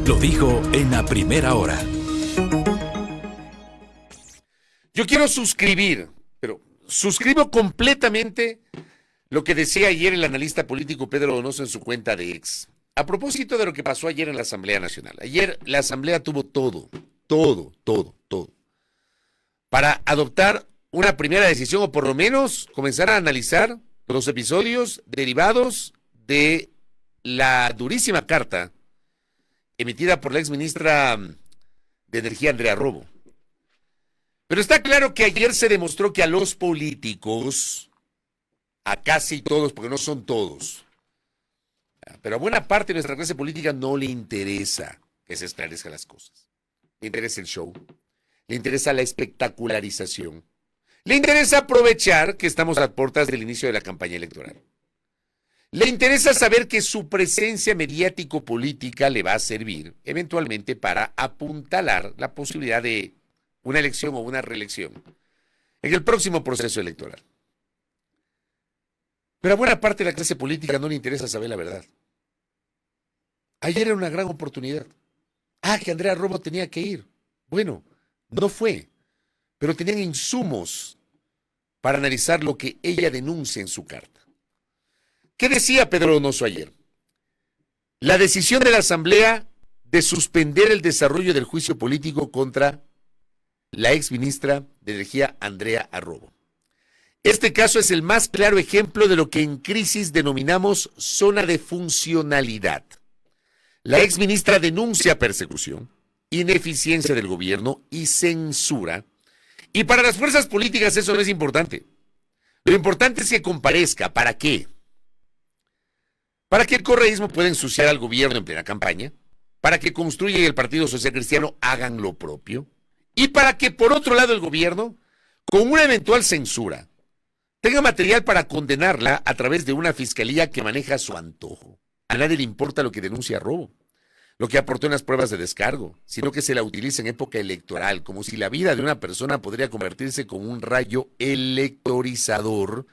Lo dijo en la primera hora. Yo quiero pero suscribo completamente lo que decía ayer el analista político Pedro Donoso en su cuenta de X. A propósito de lo que pasó ayer en la Asamblea Nacional. Ayer la Asamblea tuvo todo, para adoptar una primera decisión o por lo menos comenzar a analizar los episodios derivados de la durísima carta emitida por la exministra de Energía, Andrea Robo. Pero está claro que ayer se demostró que a los políticos, a casi todos, porque no son todos, pero a buena parte de nuestra clase política no le interesa que se esclarezcan las cosas. Le interesa el show, le interesa la espectacularización, le interesa aprovechar que estamos a puertas del inicio de la campaña electoral. Le interesa saber que su presencia mediático-política le va a servir eventualmente para apuntalar la posibilidad de una elección o una reelección en el próximo proceso electoral. Pero a buena parte de la clase política no le interesa saber la verdad. Ayer era una gran oportunidad. Que Andrea Robo tenía que ir. Bueno, no fue, pero tenían insumos para analizar lo que ella denuncia en su carta. ¿Qué decía Pedro Donoso ayer? La decisión de la Asamblea de suspender el desarrollo del juicio político contra la exministra de Energía, Andrea Robo. Este caso es el más claro ejemplo de lo que en crisis denominamos zona de funcionalidad. La exministra denuncia persecución, ineficiencia del gobierno y censura. Y para las fuerzas políticas eso no es importante. Lo importante es que comparezca. ¿Para qué? Para que el correísmo pueda ensuciar al gobierno en plena campaña, para que Construya y el Partido Social Cristiano hagan lo propio, y para que, por otro lado, el gobierno, con una eventual censura, tenga material para condenarla a través de una fiscalía que maneja a su antojo. A nadie le importa lo que denuncia Robo, lo que aportó en las pruebas de descargo, sino que se la utiliza en época electoral, como si la vida de una persona podría convertirse como un rayo electorizador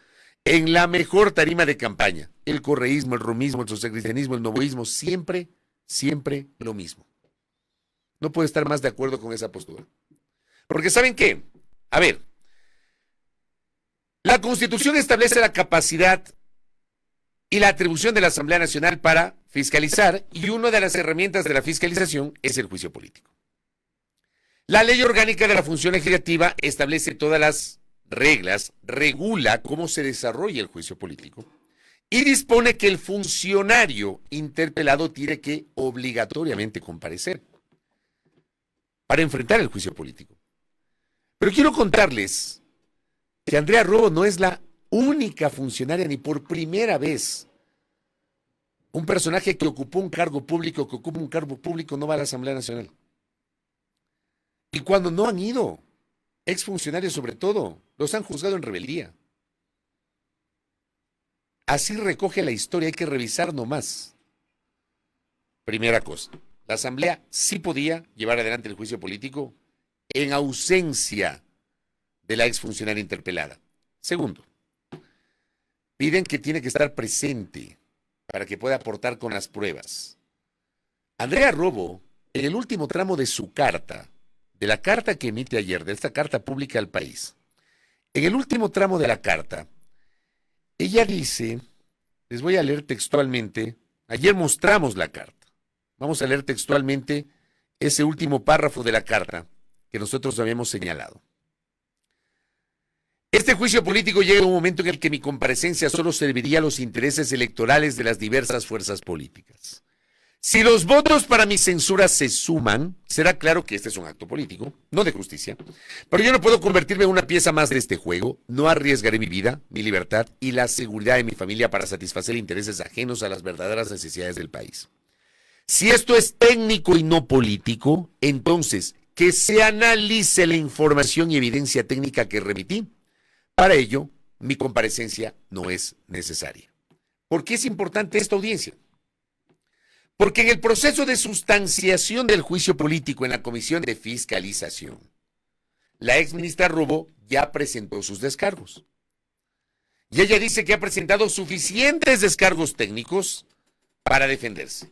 en la mejor tarima de campaña. El correísmo, el romismo, el socialcristianismo, el novoísmo, siempre lo mismo. No puedo estar más de acuerdo con esa postura. Porque ¿saben qué? A ver, la Constitución establece la capacidad y la atribución de la Asamblea Nacional para fiscalizar, y una de las herramientas de la fiscalización es el juicio político. La Ley Orgánica de la Función Legislativa establece todas las reglas, regula cómo se desarrolla el juicio político y dispone que el funcionario interpelado tiene que obligatoriamente comparecer para enfrentar el juicio político. Pero quiero contarles que Andrea Robo no es la única funcionaria, ni por primera vez un personaje que ocupa un cargo público no va a la Asamblea Nacional. Y cuando no han ido, exfuncionarios sobre todo, los han juzgado en rebeldía. Así recoge la historia, hay que revisar nomás. Primera cosa, la Asamblea sí podía llevar adelante el juicio político en ausencia de la exfuncionaria interpelada. Segundo, piden que tiene que estar presente para que pueda aportar con las pruebas. Andrea Robo, en el último tramo de su carta, de la carta que emite ayer, de esta carta pública al país, en el último tramo de la carta, ella dice, les voy a leer textualmente, ayer mostramos la carta, vamos a leer textualmente ese último párrafo de la carta que nosotros habíamos señalado. Este juicio político llega a un momento en el que mi comparecencia solo serviría a los intereses electorales de las diversas fuerzas políticas. Si los votos para mi censura se suman, será claro que este es un acto político, no de justicia. Pero yo no puedo convertirme en una pieza más de este juego, no arriesgaré mi vida, mi libertad y la seguridad de mi familia para satisfacer intereses ajenos a las verdaderas necesidades del país. Si esto es técnico y no político, entonces que se analice la información y evidencia técnica que remití. Para ello, mi comparecencia no es necesaria. ¿Por qué es importante esta audiencia? Porque en el proceso de sustanciación del juicio político en la Comisión de Fiscalización, la exministra Robo ya presentó sus descargos. Y ella dice que ha presentado suficientes descargos técnicos para defenderse.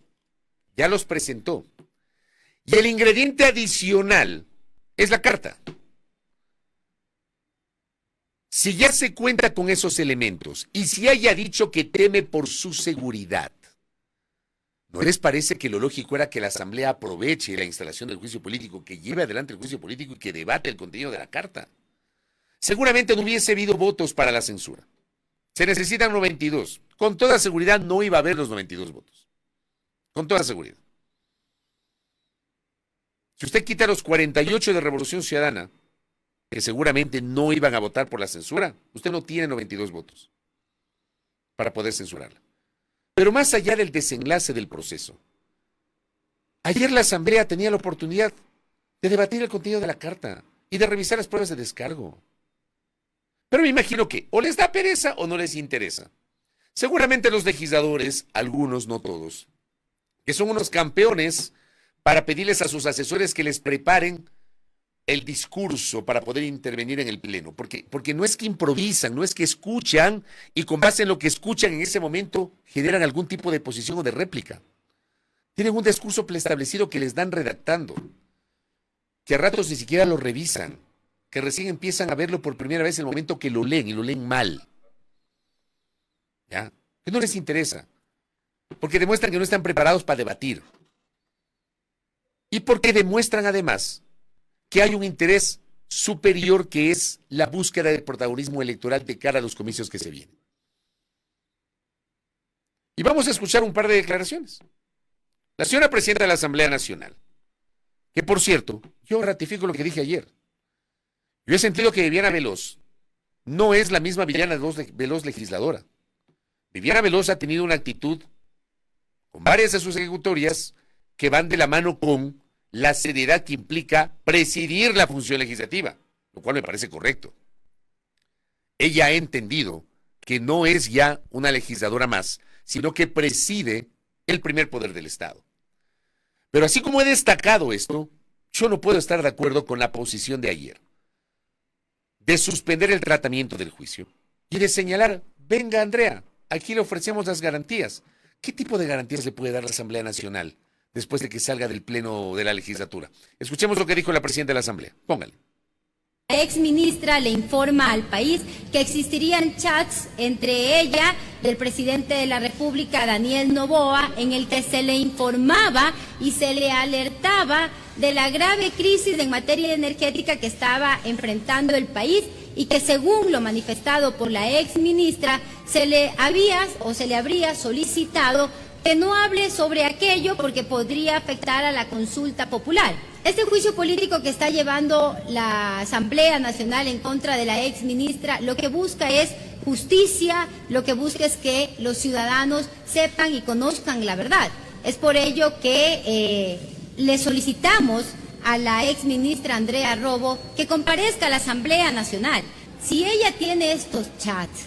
Ya los presentó. Y el ingrediente adicional es la carta. Si ya se cuenta con esos elementos y si haya dicho que teme por su seguridad, ¿no les parece que lo lógico era que la Asamblea aproveche la instalación del juicio político, que lleve adelante el juicio político y que debate el contenido de la carta? Seguramente no hubiese habido votos para la censura. Se necesitan 92. Con toda seguridad no iba a haber los 92 votos. Con toda seguridad. Si usted quita los 48 de Revolución Ciudadana, que seguramente no iban a votar por la censura, usted no tiene 92 votos para poder censurarla. Pero más allá del desenlace del proceso, ayer la Asamblea tenía la oportunidad de debatir el contenido de la carta y de revisar las pruebas de descargo. Pero me imagino que o les da pereza o no les interesa. Seguramente los legisladores, algunos, no todos, que son unos campeones para pedirles a sus asesores que les preparen el discurso para poder intervenir en el pleno, porque no es que improvisan, no es que escuchan y con base en lo que escuchan en ese momento generan algún tipo de posición o de réplica. Tienen un discurso preestablecido que les dan redactando, que a ratos ni siquiera lo revisan, que recién empiezan a verlo por primera vez en el momento que lo leen y lo leen mal. ¿Ya? Que no les interesa, porque demuestran que no están preparados para debatir y porque demuestran además que hay un interés superior que es la búsqueda del protagonismo electoral de cara a los comicios que se vienen. Y vamos a escuchar un par de declaraciones. La señora presidenta de la Asamblea Nacional, que por cierto, yo ratifico lo que dije ayer. Yo he sentido que Viviana Veloz no es la misma Viviana Veloz legisladora. Viviana Veloz ha tenido una actitud con varias de sus ejecutorias que van de la mano con la seriedad que implica presidir la función legislativa, lo cual me parece correcto. Ella ha entendido que no es ya una legisladora más, sino que preside el primer poder del Estado. Pero así como he destacado esto, yo no puedo estar de acuerdo con la posición de ayer, de suspender el tratamiento del juicio y de señalar, venga Andrea, aquí le ofrecemos las garantías. ¿Qué tipo de garantías le puede dar la Asamblea Nacional después de que salga del pleno de la legislatura? Escuchemos lo que dijo la presidenta de la Asamblea. Póngale. La ex ministra le informa al país que existirían chats entre ella y el presidente de la República, Daniel Noboa, en el que se le informaba y se le alertaba de la grave crisis en materia energética que estaba enfrentando el país y que, según lo manifestado por la ex ministra, se le habría solicitado que no hable sobre aquello porque podría afectar a la consulta popular. Este juicio político que está llevando la Asamblea Nacional en contra de la ex ministra, lo que busca es justicia, lo que busca es que los ciudadanos sepan y conozcan la verdad. Es por ello que le solicitamos a la ex ministra Andrea Robo que comparezca a la Asamblea Nacional. Si ella tiene estos chats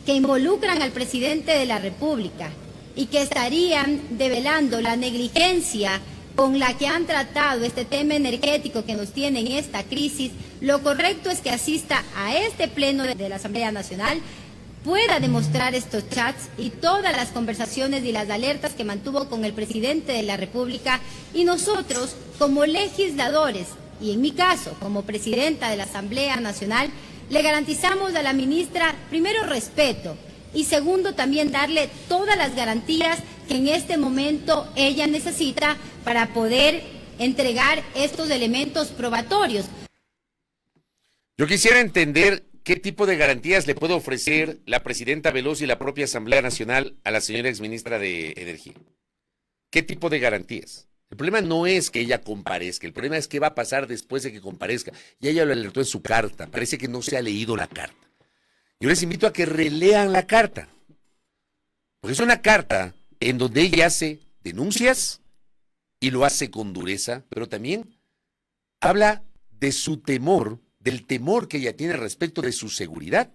que involucran al presidente de la República y que estarían develando la negligencia con la que han tratado este tema energético que nos tiene en esta crisis, lo correcto es que asista a este pleno de la Asamblea Nacional, pueda demostrar estos chats y todas las conversaciones y las alertas que mantuvo con el presidente de la República, y nosotros, como legisladores, y en mi caso, como presidenta de la Asamblea Nacional, le garantizamos a la ministra, primero, respeto, y segundo, también darle todas las garantías que en este momento ella necesita para poder entregar estos elementos probatorios. Yo quisiera entender qué tipo de garantías le puede ofrecer la presidenta Veloz y la propia Asamblea Nacional a la señora exministra de Energía. ¿Qué tipo de garantías? El problema no es que ella comparezca, el problema es qué va a pasar después de que comparezca. Y ella lo alertó en su carta, parece que no se ha leído la carta. Yo les invito a que relean la carta, porque es una carta en donde ella hace denuncias y lo hace con dureza, pero también habla de su temor, del temor que ella tiene respecto de su seguridad.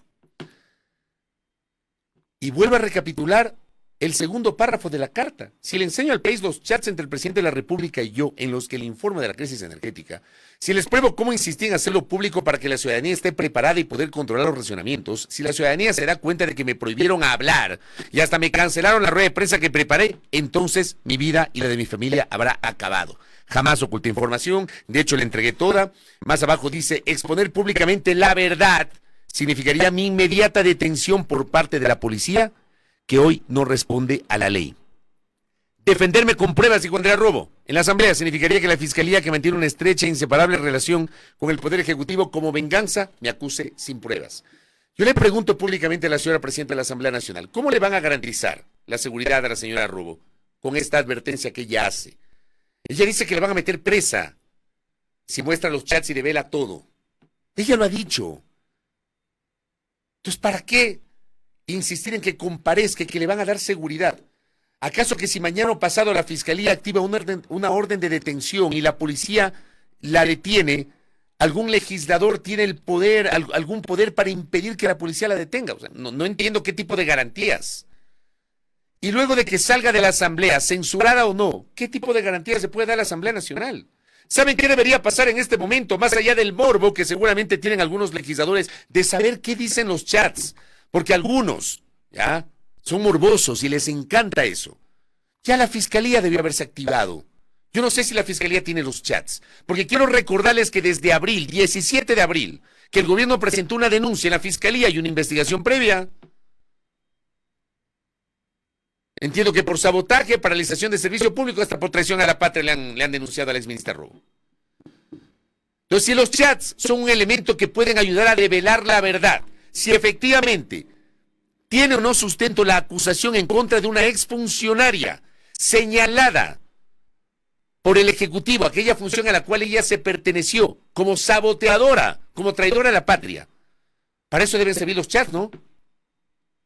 Y vuelvo a recapitular el segundo párrafo de la carta. Si le enseño al país los chats entre el presidente de la República y yo, en los que le informo de la crisis energética, si les pruebo cómo insistí en hacerlo público para que la ciudadanía esté preparada y poder controlar los racionamientos, si la ciudadanía se da cuenta de que me prohibieron hablar y hasta me cancelaron la rueda de prensa que preparé, entonces mi vida y la de mi familia habrá acabado. Jamás oculté información, de hecho la entregué toda. Más abajo dice, exponer públicamente la verdad significaría mi inmediata detención por parte de la policía, que hoy no responde a la ley. Defenderme con pruebas y contra el robo en la Asamblea significaría que la Fiscalía, que mantiene una estrecha e inseparable relación con el Poder Ejecutivo, como venganza, me acuse sin pruebas. Yo le pregunto públicamente a la señora Presidenta de la Asamblea Nacional, ¿cómo le van a garantizar la seguridad a la señora Robo con esta advertencia que ella hace? Ella dice que le van a meter presa si muestra los chats y revela todo. Ella lo ha dicho. Entonces, ¿para qué insistir en que comparezca y que le van a dar seguridad? ¿Acaso que si mañana o pasado la Fiscalía activa una orden de detención y la policía la detiene, algún legislador tiene el poder, algún poder para impedir que la policía la detenga? O sea, no entiendo qué tipo de garantías. Y luego de que salga de la Asamblea, censurada o no, ¿qué tipo de garantías se puede dar a la Asamblea Nacional? ¿Saben qué debería pasar en este momento, más allá del morbo que seguramente tienen algunos legisladores, de saber qué dicen los chats? Porque algunos, ¿ya?, son morbosos y les encanta eso. Ya la Fiscalía debió haberse activado. Yo no sé si la Fiscalía tiene los chats, porque quiero recordarles que desde abril, 17 de abril, que el gobierno presentó una denuncia en la Fiscalía y una investigación previa. Entiendo que por sabotaje, paralización de servicio público, hasta por traición a la patria le han denunciado a la exministra Robo. Entonces, si los chats son un elemento que pueden ayudar a develar la verdad, si efectivamente tiene o no sustento la acusación en contra de una exfuncionaria señalada por el Ejecutivo, aquella función a la cual ella se perteneció, como saboteadora, como traidora a la patria, para eso deben servir los chats, ¿no?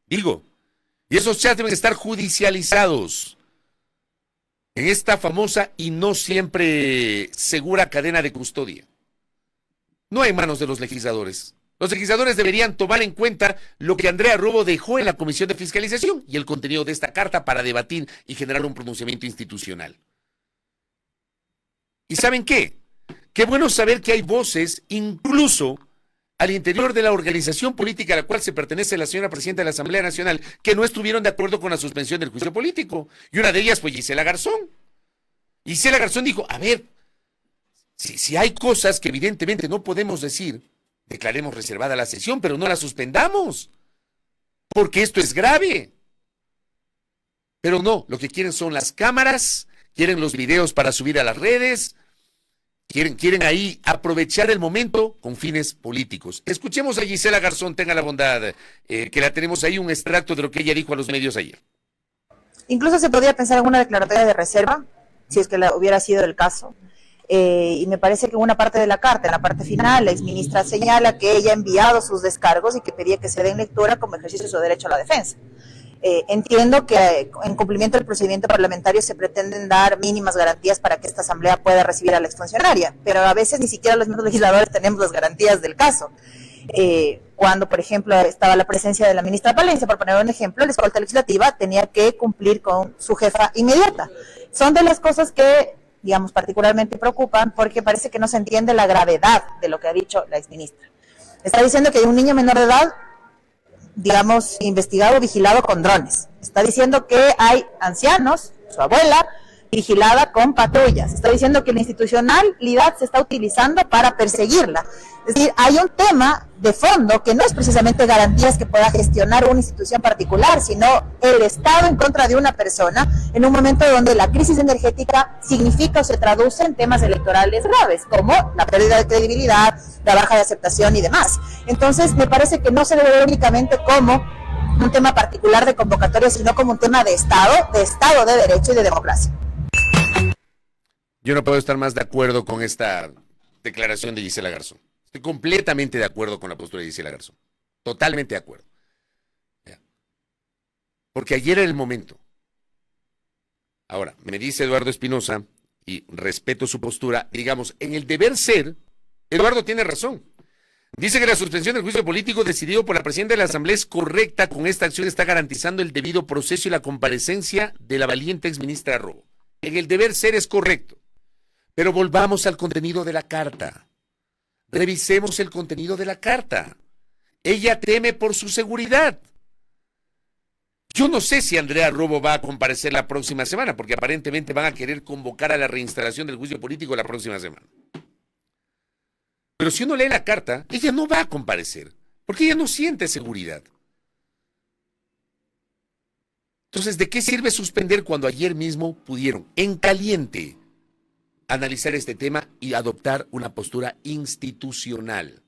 Digo, y esos chats deben estar judicializados en esta famosa y no siempre segura cadena de custodia. No en manos de los legisladores. Los legisladores deberían tomar en cuenta lo que Andrea Robo dejó en la Comisión de Fiscalización y el contenido de esta carta para debatir y generar un pronunciamiento institucional. ¿Y saben qué? Qué bueno saber que hay voces, incluso al interior de la organización política a la cual se pertenece la señora Presidenta de la Asamblea Nacional, que no estuvieron de acuerdo con la suspensión del juicio político. Y una de ellas fue Gisela Garzón. Gisela Garzón dijo, a ver, si hay cosas que evidentemente no podemos decir, declaremos reservada la sesión, pero no la suspendamos, porque esto es grave. Pero no, lo que quieren son las cámaras, quieren los videos para subir a las redes, quieren ahí aprovechar el momento con fines políticos. Escuchemos a Gisela Garzón, tenga la bondad, que la tenemos ahí, un extracto de lo que ella dijo a los medios ayer. Incluso se podría pensar en una declaratoria de reserva, si es que hubiera sido el caso. Y me parece que en una parte de la carta, en la parte final, la exministra señala que ella ha enviado sus descargos y que pedía que se den lectura como ejercicio de su derecho a la defensa. Entiendo que en cumplimiento del procedimiento parlamentario se pretenden dar mínimas garantías para que esta asamblea pueda recibir a la exfuncionaria, pero a veces ni siquiera los mismos legisladores tenemos las garantías del caso. Cuando, por ejemplo, estaba la presencia de la ministra Palencia, por poner un ejemplo, la escolta legislativa tenía que cumplir con su jefa inmediata. Son de las cosas que, digamos, particularmente preocupan, porque parece que no se entiende la gravedad de lo que ha dicho la exministra. Está diciendo que hay un niño menor de edad, digamos, investigado, vigilado con drones. Está diciendo que hay ancianos, su abuela, vigilada con patrullas. Está diciendo que la institucionalidad se está utilizando para perseguirla. Es decir, hay un tema de fondo que no es precisamente garantías que pueda gestionar una institución particular, sino el Estado en contra de una persona en un momento donde la crisis energética significa o se traduce en temas electorales graves, como la pérdida de credibilidad, la baja de aceptación y demás. Entonces, me parece que no se debe ver únicamente como un tema particular de convocatoria, sino como un tema de Estado de Derecho y de democracia. Yo no puedo estar más de acuerdo con esta declaración de Gisela Garzón. Estoy completamente de acuerdo con la postura de Gisela Garzón. Totalmente de acuerdo. ¿Ya? Porque ayer era el momento. Ahora, me dice Eduardo Espinosa, y respeto su postura, digamos, en el deber ser, Eduardo tiene razón. Dice que la suspensión del juicio político decidido por la presidenta de la Asamblea es correcta. Con esta acción está garantizando el debido proceso y la comparecencia de la valiente exministra Robo. En el deber ser es correcto. Pero volvamos al contenido de la carta. Revisemos el contenido de la carta. Ella teme por su seguridad. Yo no sé si Andrea Robo va a comparecer la próxima semana, porque aparentemente van a querer convocar a la reinstalación del juicio político la próxima semana. Pero si uno lee la carta, ella no va a comparecer, porque ella no siente seguridad. Entonces, ¿de qué sirve suspender cuando ayer mismo pudieron, en caliente, analizar este tema y adoptar una postura institucional?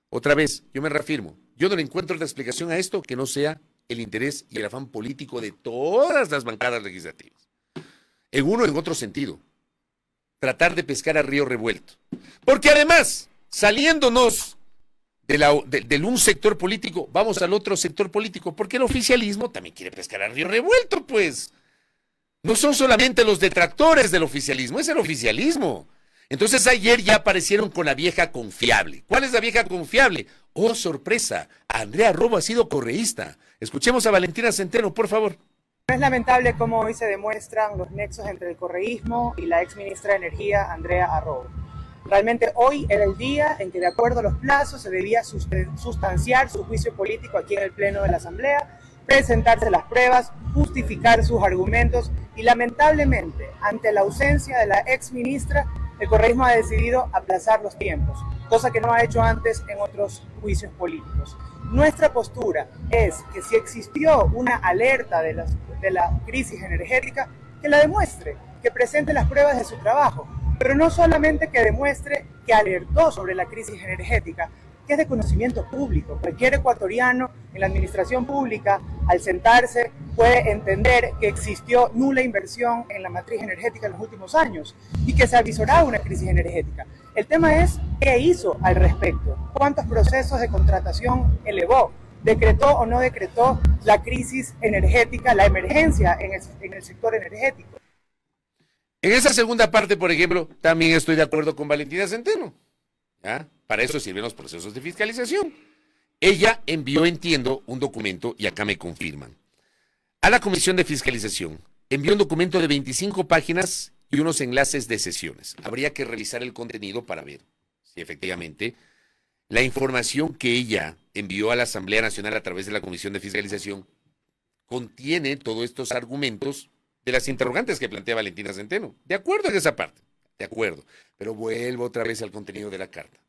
Otra vez, yo me reafirmo, yo no le encuentro otra explicación a esto que no sea el interés y el afán político de todas las bancadas legislativas. En uno o en otro sentido. Tratar de pescar a río revuelto. Porque además, saliéndonos de un sector político, vamos al otro sector político, porque el oficialismo también quiere pescar a río revuelto, pues. No son solamente los detractores del oficialismo, es el oficialismo. Entonces ayer ya aparecieron con la vieja confiable. ¿Cuál es la vieja confiable? Oh, sorpresa, Andrea Robo ha sido correísta. Escuchemos a Valentina Centeno, por favor. Es lamentable cómo hoy se demuestran los nexos entre el correísmo y la exministra de Energía, Andrea Robo. Realmente hoy era el día en que, de acuerdo a los plazos, se debía sustanciar su juicio político aquí en el Pleno de la Asamblea, presentarse las pruebas, justificar sus argumentos y, lamentablemente, ante la ausencia de la exministra, el correísmo ha decidido aplazar los tiempos, cosa que no ha hecho antes en otros juicios políticos. Nuestra postura es que si existió una alerta de la crisis energética, que la demuestre, que presente las pruebas de su trabajo, pero no solamente que demuestre que alertó sobre la crisis energética, que es de conocimiento público. Cualquier ecuatoriano en la administración pública, al sentarse, puede entender que existió nula inversión en la matriz energética en los últimos años y que se avisoraba una crisis energética. El tema es qué hizo al respecto, cuántos procesos de contratación elevó, decretó o no decretó la crisis energética, la emergencia en el sector energético. En esa segunda parte, por ejemplo, también estoy de acuerdo con Valentina Centeno. ¿Ya? Para eso sirven los procesos de fiscalización. Ella envió, entiendo, un documento, y acá me confirman, a la Comisión de Fiscalización. Envió un documento de 25 páginas y unos enlaces de sesiones. Habría que revisar el contenido para ver si efectivamente la información que ella envió a la Asamblea Nacional a través de la Comisión de Fiscalización contiene todos estos argumentos de las interrogantes que plantea Valentina Centeno. De acuerdo en esa parte, de acuerdo. Pero vuelvo otra vez al contenido de la carta.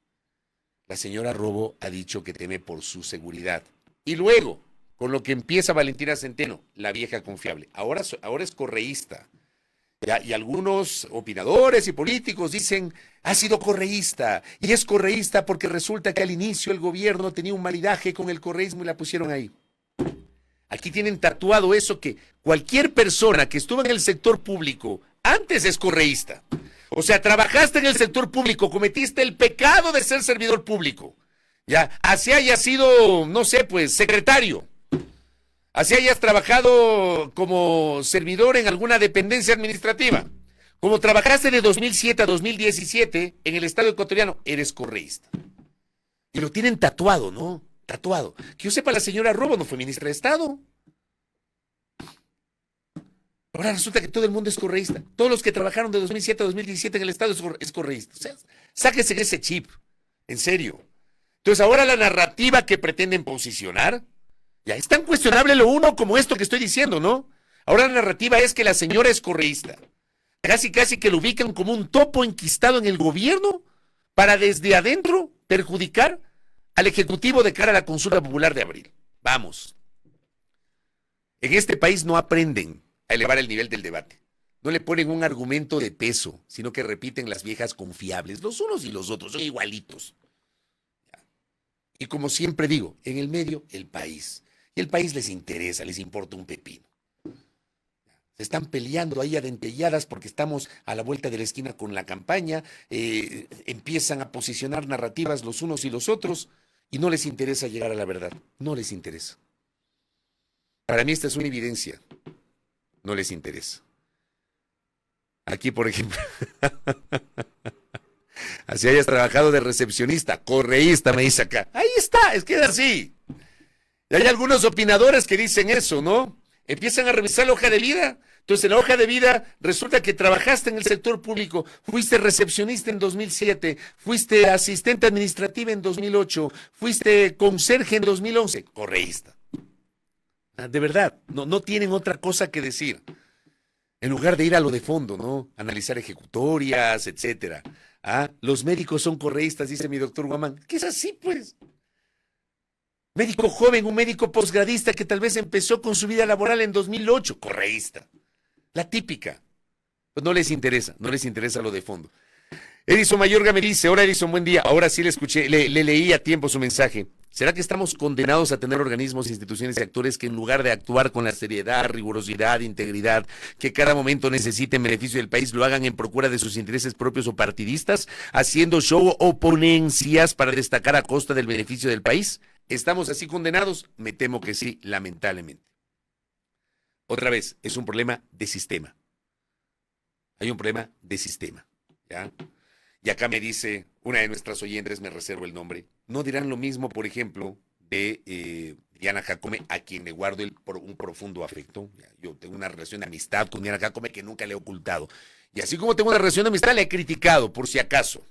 La señora Robo ha dicho que teme por su seguridad. Y luego, con lo que empieza Valentina Centeno, la vieja confiable. Ahora es correísta. ¿Ya? Y algunos opinadores y políticos dicen, ha sido correísta. Y es correísta porque resulta que al inicio el gobierno tenía un maridaje con el correísmo y la pusieron ahí. Aquí tienen tatuado eso, que cualquier persona que estuvo en el sector público antes es correísta. O sea, trabajaste en el sector público, cometiste el pecado de ser servidor público. Ya, así hayas sido, no sé, pues, secretario. Así hayas trabajado como servidor en alguna dependencia administrativa. Como trabajaste de 2007 a 2017 en el Estado ecuatoriano, eres correísta. Y lo tienen tatuado, ¿no? Tatuado. Que yo sepa, la señora Robo no fue ministra de Estado. Ahora resulta que todo el mundo es correísta. Todos los que trabajaron de 2007 a 2017 en el Estado es correísta. O sea, sáquense ese chip. En serio. Entonces ahora la narrativa que pretenden posicionar, ya es tan cuestionable lo uno como esto que estoy diciendo, ¿no? Ahora la narrativa es que la señora es correísta. Casi que lo ubican como un topo enquistado en el gobierno para desde adentro perjudicar al Ejecutivo de cara a la consulta popular de abril. Vamos. En este país no aprenden a elevar el nivel del debate. No le ponen un argumento de peso, sino que repiten las viejas confiables. Los unos y los otros son igualitos. Y como siempre digo, en el medio, el país. Y el país les interesa, les importa un pepino. Se están peleando ahí a dentelladas porque estamos a la vuelta de la esquina con la campaña. Empiezan a posicionar narrativas los unos y los otros y no les interesa llegar a la verdad. No les interesa. Para mí esta es una evidencia. No les interesa. Aquí, por ejemplo, Así hayas trabajado de recepcionista, correísta, me dice acá. Ahí está, es que es así. Y hay algunos opinadores que dicen eso, ¿no? Empiezan a revisar la hoja de vida. Entonces, en la hoja de vida resulta que trabajaste en el sector público, fuiste recepcionista en 2007, fuiste asistente administrativa en 2008, fuiste conserje en 2011, correísta. De verdad, no tienen otra cosa que decir. En lugar de ir a lo de fondo, ¿no? Analizar ejecutorias, etcétera. Los médicos son correístas, dice mi doctor Guamán. ¿Qué es así, pues? Médico joven, un médico posgradista que tal vez empezó con su vida laboral en 2008, correísta. La típica. Pues no les interesa lo de fondo. Edison Mayorga me dice, hola Edison, buen día. Ahora sí le escuché, le leí a tiempo su mensaje. ¿Será que estamos condenados a tener organismos, instituciones y actores que en lugar de actuar con la seriedad, rigurosidad, integridad, que cada momento necesiten beneficio del país, lo hagan en procura de sus intereses propios o partidistas, haciendo show o ponencias para destacar a costa del beneficio del país? ¿Estamos así condenados? Me temo que sí, lamentablemente. Otra vez, es un problema de sistema. Hay un problema de sistema, ¿ya? Y acá me dice una de nuestras oyentes, me reservo el nombre, no dirán lo mismo, por ejemplo, de Diana Jacome, a quien le guardo un profundo afecto. Yo tengo una relación de amistad con Diana Jacome que nunca le he ocultado. Y así como tengo una relación de amistad, le he criticado, por si acaso.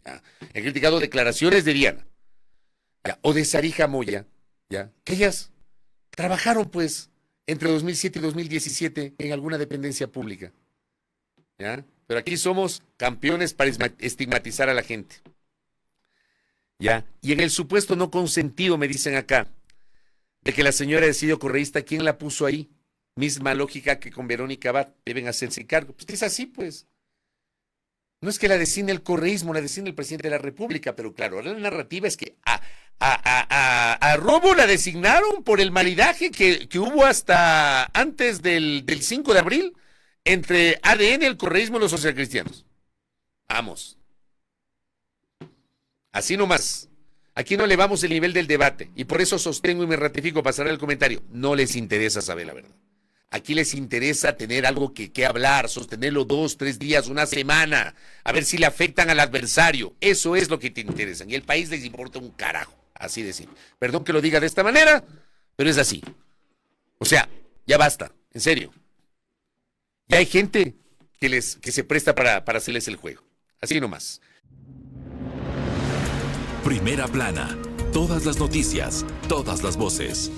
¿Ya? He criticado declaraciones de Diana, ¿ya? O de Sarija Moya, ¿ya? Que ellas trabajaron, pues, entre 2007 y 2017 en alguna dependencia pública, ¿ya? Pero aquí somos campeones para estigmatizar a la gente, ¿ya? Y en el supuesto no consentido, me dicen acá, de que la señora ha sido correísta, ¿quién la puso ahí? Misma lógica que con Verónica Abad, deben hacerse cargo. Pues es así, pues. No es que la designe el correísmo, la designe el presidente de la República, pero claro, la narrativa es que a Robo la designaron por el maridaje que hubo hasta antes del 5 de abril entre ADN, el correísmo y los socialcristianos. Vamos. Así nomás. Aquí no elevamos el nivel del debate y por eso sostengo y me ratifico para cerrar el comentario. No les interesa saber la verdad. Aquí les interesa tener algo que hablar, sostenerlo 2, 3 días, una semana, a ver si le afectan al adversario. Eso es lo que te interesa. Y el país les importa un carajo, así de simple. Perdón que lo diga de esta manera, pero es así. O sea, ya basta, en serio. Ya hay gente que se presta para hacerles el juego. Así nomás. Primera plana. Todas las noticias, todas las voces.